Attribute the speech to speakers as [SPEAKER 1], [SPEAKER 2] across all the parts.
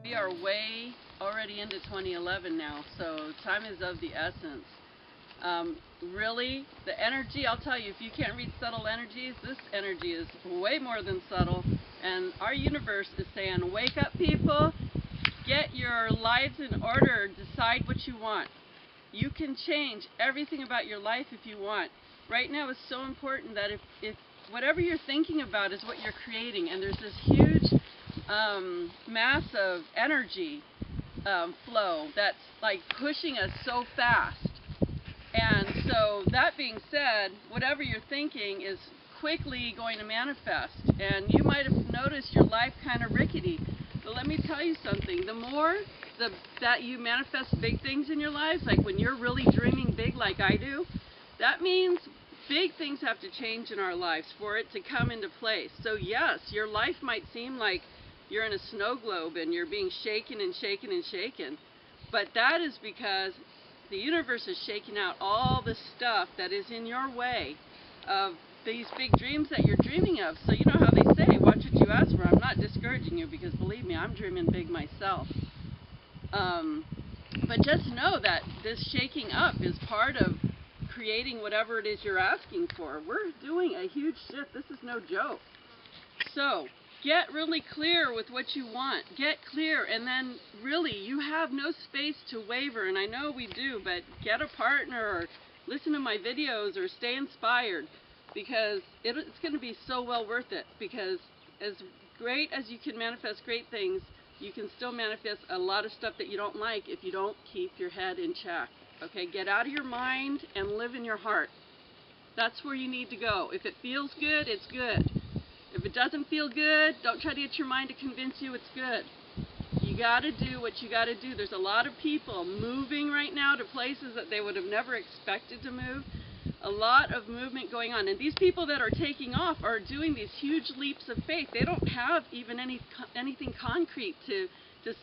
[SPEAKER 1] We are way already into 2011 now, so time is of the essence. Really, the energy, I'll tell you, if you can't read subtle energies, this energy is way more than subtle, and our universe is saying, wake up people, get your lives in order, decide what you want. You can change everything about your life if you want. Right now is so important that if whatever you're thinking about is what you're creating, and there's this huge mass of energy flow that's like pushing us so fast. And so that being said, whatever you're thinking is quickly going to manifest. And you might have noticed your life kind of rickety. But let me tell you something. The more that you manifest big things in your lives, like when you're really dreaming big like I do, that means big things have to change in our lives for it to come into place. So yes, your life might seem like you're in a snow globe and you're being shaken and shaken and shaken. But that is because the universe is shaking out all the stuff that is in your way of these big dreams that you're dreaming of. So you know how they say, watch what you ask for. I'm not discouraging you because believe me, I'm dreaming big myself. But just know that this shaking up is part of creating whatever it is you're asking for. We're doing a huge shift. This is no joke. So get really clear with what you want. Get clear, and then really you have no space to waver. And I know we do, but get a partner or listen to my videos or stay inspired, because it's going to be so well worth it. Because as great as you can manifest great things, you can still manifest a lot of stuff that you don't like if you don't keep your head in check. Okay, get out of your mind and live in your heart. That's where you need to go. If it feels good, it's good. If it doesn't feel good, don't try to get your mind to convince you it's good. You got to do what you got to do. There's a lot of people moving right now to places that they would have never expected to move. A lot of movement going on. And these people that are taking off are doing these huge leaps of faith. They don't have even anything concrete to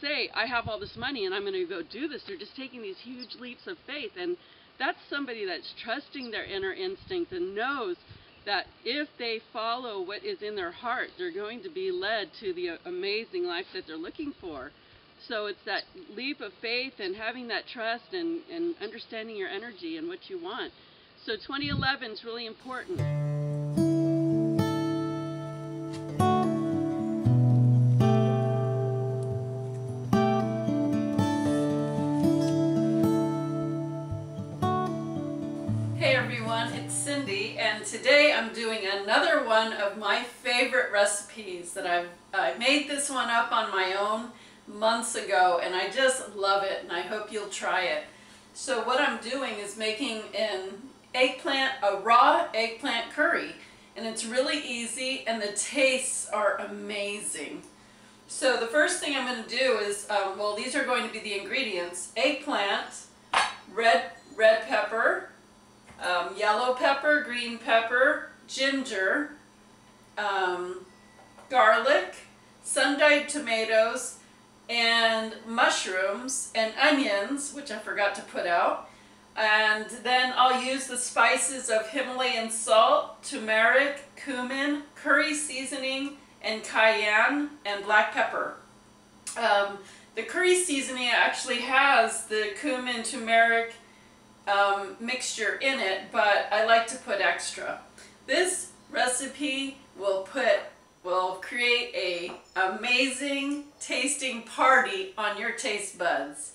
[SPEAKER 1] say, I have all this money and I'm going to go do this. They're just taking these huge leaps of faith. And that's somebody that's trusting their inner instinct and knows that if they follow what is in their heart, they're going to be led to the amazing life that they're looking for. So it's that leap of faith and having that trust and understanding your energy and what you want. So 2011 is really important. Hey everyone, it's Cindy, and today I'm doing another one of my favorite recipes that I made this one up on my own months ago, and I just love it, and I hope you'll try it. So what I'm doing is making a raw eggplant curry, and it's really easy, and the tastes are amazing. So the first thing I'm going to do is, well, these are going to be the ingredients: eggplant, red pepper, yellow pepper, green pepper, ginger, garlic, sun-dyed tomatoes, and mushrooms, and onions, which I forgot to put out. And then I'll use the spices of Himalayan salt, turmeric, cumin, curry seasoning, and cayenne, and black pepper. The curry seasoning actually has the cumin, turmeric, mixture in it, but I like to put extra. This recipe will create a amazing tasting party on your taste buds.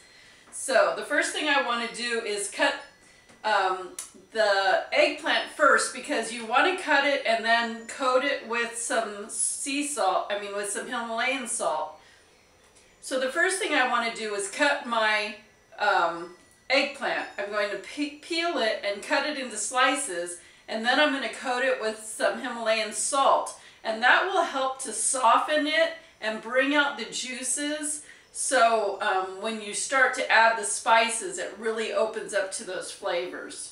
[SPEAKER 1] So the first thing I want to do is cut the eggplant first, because you want to cut it and then coat it with some sea salt, with some Himalayan salt. So the first thing I want to do is cut my eggplant. I'm going to peel it and cut it into slices, and then I'm going to coat it with some Himalayan salt, and that will help to soften it and bring out the juices. So when you start to add the spices, it really opens up to those flavors.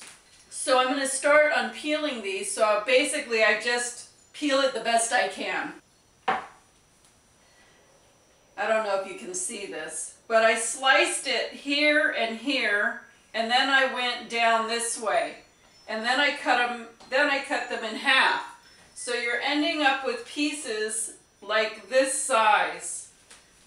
[SPEAKER 1] So I'm going to start on peeling these. So basically I just peel it the best I can. I don't know if you can see this, but I sliced it here and here, and then I went down this way, and then I cut them in half. So you're ending up with pieces like this size.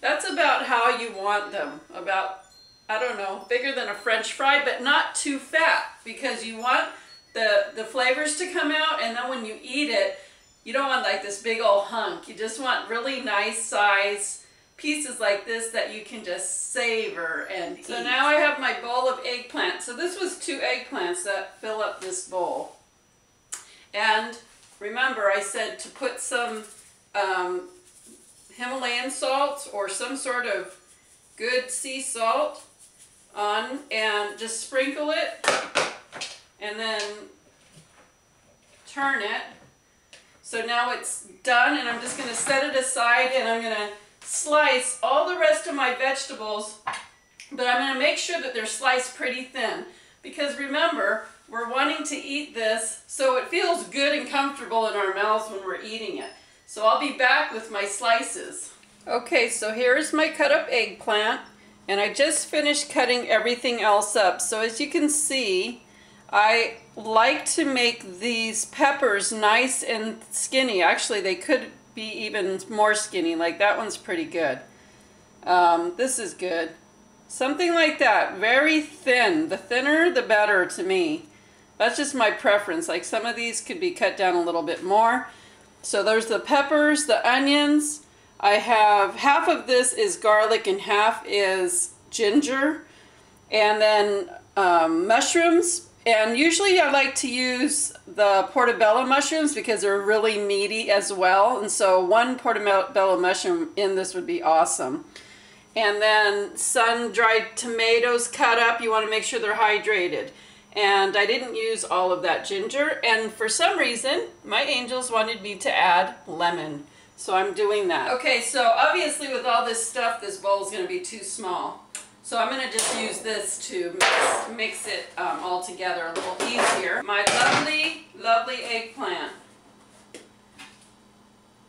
[SPEAKER 1] That's that's about how you want them. About, I don't know, bigger than a French fry, but not too fat, because you want the flavors to come out, and then when you eat it, you don't want like this big old hunk. You just want really nice size pieces like this that you can just savor and eat. So now I have my bowl of eggplant. So this was 2 eggplants that fill up this bowl. And remember, I said to put some Himalayan salt or some sort of good sea salt on, and just sprinkle it and then turn it. So now it's done, and I'm just going to set it aside, and I'm going to slice all the rest of my vegetables, but I'm going to make sure that they're sliced pretty thin, because remember, we're wanting to eat this so it feels good and comfortable in our mouths when we're eating it. So I'll be back with my slices. Okay, so here's my cut up eggplant, and I just finished cutting everything else up. So as you can see, I like to make these peppers nice and skinny. Actually, they could be even more skinny. Like that one's pretty good. This is good. Something like that, very thin. The thinner, the better to me. That's just my preference. Like some of these could be cut down a little bit more. So there's the peppers, the onions. I have half of this is garlic and half is ginger. And then mushrooms. And usually I like to use the portobello mushrooms because they're really meaty as well. And so 1 portobello mushroom in this would be awesome. And then sun-dried tomatoes cut up. You want to make sure they're hydrated. And I didn't use all of that ginger. And for some reason, my angels wanted me to add lemon. So I'm doing that. Okay, so obviously with all this stuff, this bowl is going to be too small. So I'm going to just use this to mix it all together a little easier. My lovely, lovely eggplant.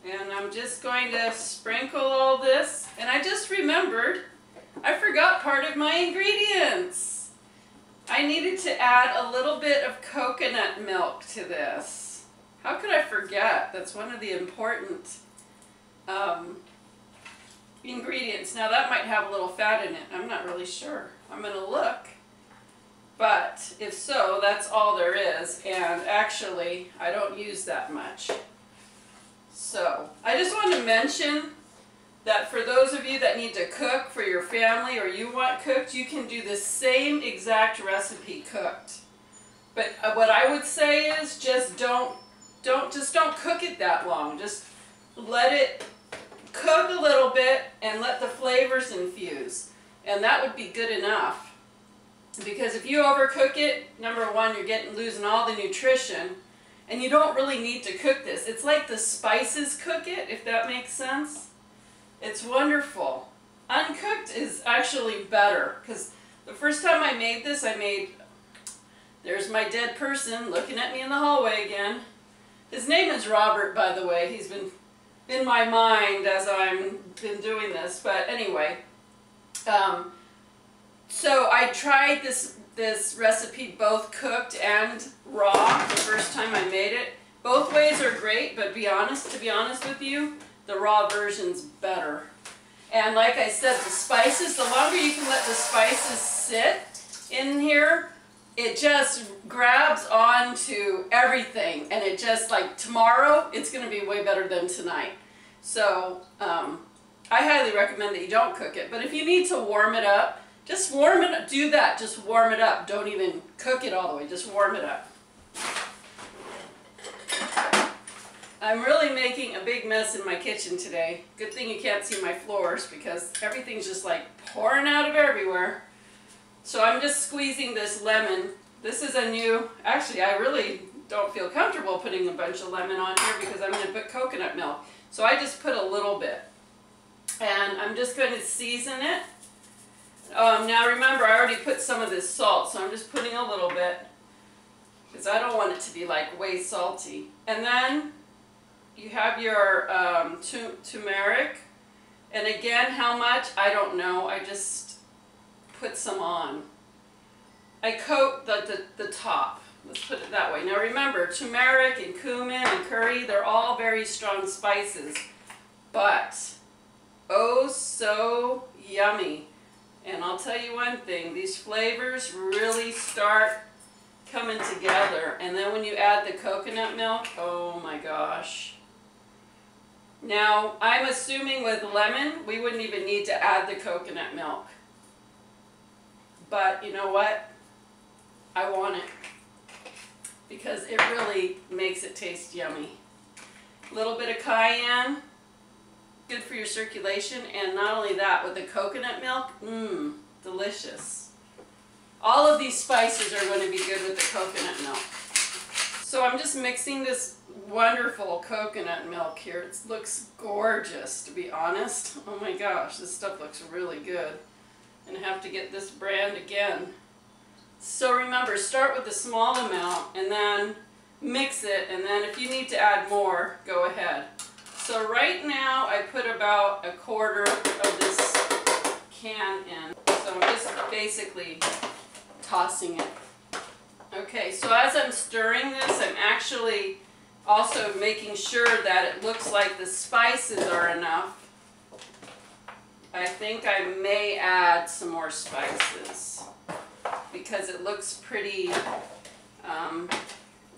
[SPEAKER 1] And I'm just going to sprinkle all this. And I just remembered, I forgot part of my ingredients. I needed to add a little bit of coconut milk to this. How could I forget? That's one of the important ingredients. Now that might have a little fat in it. I'm not really sure. I'm going to look. But if so, that's all there is. And actually, I don't use that much. So I just want to mention that for those of you that need to cook for your family, or you want cooked, you can do the same exact recipe cooked. But what I would say is just don't cook it that long. Just let it cook a little bit and let the flavors infuse. And that would be good enough. Because if you overcook it, number one, you're losing all the nutrition. And you don't really need to cook this. It's like the spices cook it, if that makes sense. It's wonderful. Uncooked is actually better, because the first time I made this, there's my dead person looking at me in the hallway again. His name is Robert, by the way. He's been in my mind as I've been doing this, but anyway. So I tried this recipe both cooked and raw the first time I made it. Both ways are great, but to be honest with you, the raw version's better. And like I said, the spices, the longer you can let the spices sit in here, it just grabs onto everything, and it just, like tomorrow, it's going to be way better than tonight. So I highly recommend that you don't cook it, but if you need to warm it up, just warm it up. Do that. Just warm it up. Don't even cook it all the way. Just warm it up. I'm really making a big mess in my kitchen today. Good thing you can't see my floors because everything's just like pouring out of everywhere. So I'm just squeezing this lemon. This is a new, actually I really don't feel comfortable putting a bunch of lemon on here because I'm going to put coconut milk. So I just put a little bit. And I'm just going to season it. Now remember, I already put some of this salt, so I'm just putting a little bit because I don't want it to be like way salty. And then you have your turmeric, and again, how much? I don't know. I just put some on. I coat the top. Let's put it that way. Now remember, turmeric and cumin and curry, they're all very strong spices, but oh so yummy. And I'll tell you one thing, these flavors really start coming together. And then when you add the coconut milk, oh my gosh. Now, I'm assuming with lemon, we wouldn't even need to add the coconut milk. But you know what? I want it because it really makes it taste yummy. A little bit of cayenne, good for your circulation, and not only that, with the coconut milk, delicious. All of these spices are going to be good with the coconut milk. So I'm just mixing this wonderful coconut milk here. It looks gorgeous, to be honest. Oh my gosh, this stuff looks really good. And I have to get this brand again. So remember, start with a small amount and then mix it, and then if you need to add more, go ahead. So right now I put about 1/4 of this can in. So I'm just basically tossing it. Okay, so as I'm stirring this, I'm actually also making sure that it looks like the spices are enough. I think I may add some more spices because it looks pretty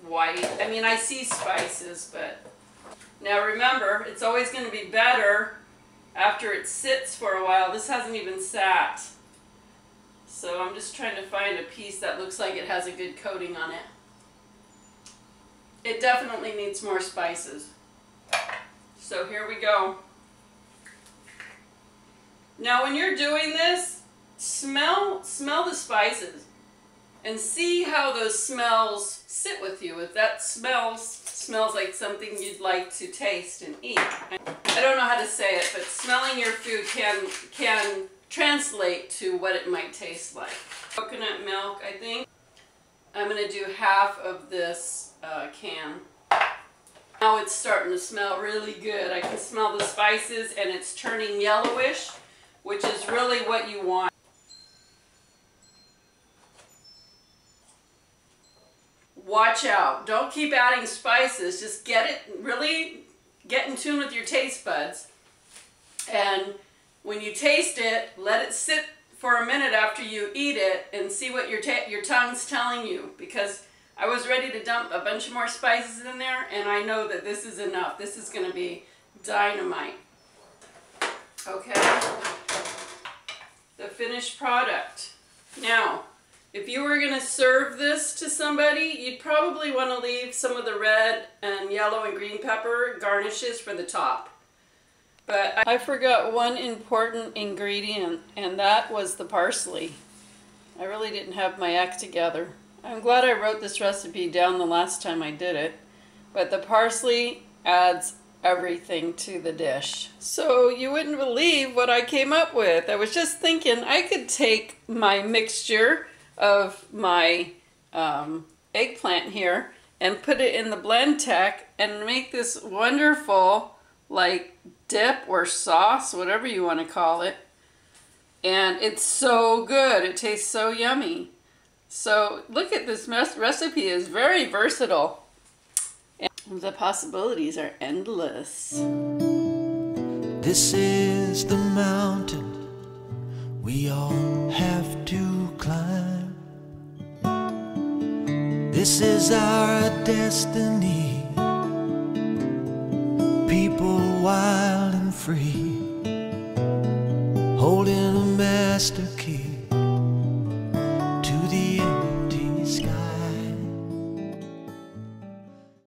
[SPEAKER 1] white. I mean, I see spices, but now remember, it's always going to be better after it sits for a while. This hasn't even sat. So I'm just trying to find a piece that looks like it has a good coating on it. It definitely needs more spices. So here we go. Now when you're doing this, smell the spices and see how those smells sit with you. If that smells like something you'd like to taste and eat. I don't know how to say it, but smelling your food can translate to what it might taste like. Coconut milk, I think. I'm going to do half of this can. Now it's starting to smell really good. I can smell the spices and it's turning yellowish, which is really what you want. Watch out. Don't keep adding spices. Just really get in tune with your taste buds. And when you taste it, let it sit for a minute after you eat it and see what your tongue's telling you. Because I was ready to dump a bunch of more spices in there, and I know that this is enough. This is going to be dynamite. Okay. The finished product. Now, if you were going to serve this to somebody, you'd probably want to leave some of the red and yellow and green pepper garnishes for the top. But I forgot one important ingredient, and that was the parsley. I really didn't have my act together. I'm glad I wrote this recipe down the last time I did it, but the parsley adds everything to the dish. So you wouldn't believe what I came up with. I was just thinking I could take my mixture of my eggplant here and put it in the blend tech and make this wonderful like dip or sauce, whatever you want to call it. And it's so good. It tastes so yummy. So look at this recipe is very versatile. And the possibilities are endless.
[SPEAKER 2] This is the mountain we all have to climb. This is our destiny. People wild and free, holding a master